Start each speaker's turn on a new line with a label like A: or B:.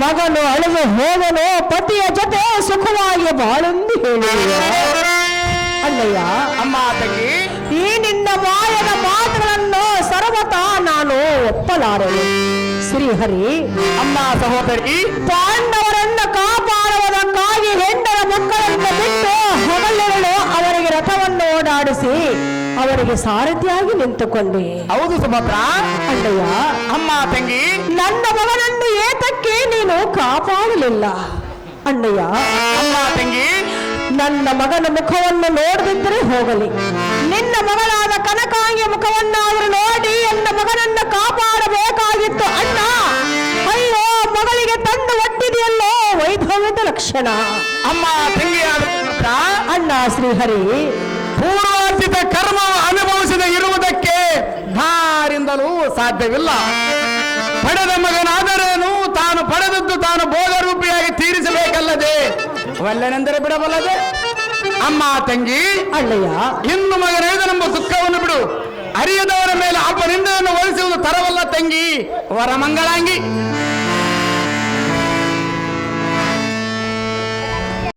A: ಮಗನು ಅಳಿದು ಹೋಗನು, ಪತಿಯ ಜೊತೆ ಸುಖವಾಗಿ ಬಾಳೆಂದು ಹೇಳಿ. ಅಲ್ಲಯ್ಯ
B: ಅಮ್ಮ ತಂಗಿ,
A: ಈ ನಿನ್ನ ಮಾಯದ ಮಾತುಗಳನ್ನು ಸರ್ವತಾ ನಾನು ಒಪ್ಪಲಾರೆನು. ಶ್ರೀಹರಿ,
B: ಅಮ್ಮ ಸಹೋದರಿ,
A: ಪಾಂಡವರನ್ನು ಕಾಪಾಡುವುದಕ್ಕಾಗಿ ಹೆಂಡರ ಮಕ್ಕಳನ್ನು ಬಿಟ್ಟು ಹಗಲಿರುಳು ಅವರಿಗೆ ರಥವನ್ನು ಓಡಾಡಿಸಿ ಅವರಿಗೆ ಸಾರಥಿಯಾಗಿ ನಿಂತುಕೊಂಡೆ.
B: ಹೌದು ಸುಭದ್ರ.
A: ಅಲ್ಲಯ್ಯ,
B: ಅಮ್ಮ ತಂಗಿ,
A: ನನ್ನ ಮಗನನ್ನು ಏತಕ್ಕೆ ನೀನು ಕಾಪಾಡಲಿಲ್ಲ? ಅಣ್ಣಯ್ಯ,
B: ಅಮ್ಮ ತಂಗಿ,
A: ನನ್ನ ಮಗನ ಮುಖವನ್ನು ನೋಡದಿದ್ದರೆ ಹೋಗಲಿ, ನಿನ್ನ ಮಗಳಾದ ಕನಕಾಂಗಿ ಮುಖವನ್ನಾದರೂ ನೋಡಿ ನನ್ನ ಮಗನನ್ನು ಕಾಪಾಡಬೇಕಾಗಿತ್ತು ಅಣ್ಣ. ಅಯ್ಯೋ, ಮಗಳಿಗೆ ತಂದು ಒಡ್ಡಿದೆಯಲ್ಲೋ ವೈಭವದ ಲಕ್ಷಣ.
B: ಅಮ್ಮ ತಂಗಿ
A: ಅಣ್ಣ ಶ್ರೀಹರಿ,
B: ಪೂರ್ವಾರ್ಜಿತ ಕರ್ಮ ಅನುಭವಿಸದೆ ಇರುವುದಕ್ಕೆ ಯಾರಿಂದಲೂ ಸಾಧ್ಯವಿಲ್ಲ. ಪಡೆದ ಮಗನಾದರೇನು, ತಾನು ಪಡೆದದ್ದು ತಾನು ಭೋಗರೂಪಿಯಾಗಿ ತೀರಿಸಬೇಕಲ್ಲದೆ ಒಲ್ಲೆನೆಂದರೆ ಬಿಡಬಲ್ಲದೆ. ಅಮ್ಮ ತಂಗಿ,
A: ಅಣ್ಣಯ್ಯ,
B: ಇನ್ನು ಮಗನೇದನೆಂಬ ದುಃಖವನ್ನು ಬಿಡು. ಅರಿಯದವರ ಮೇಲೆ ಅಪನಿಂದೆಯನ್ನು ಹೊರಿಸುವುದು ತರವಲ್ಲ ತಂಗಿ. ವರಮಂಗಳಾಂಗಿ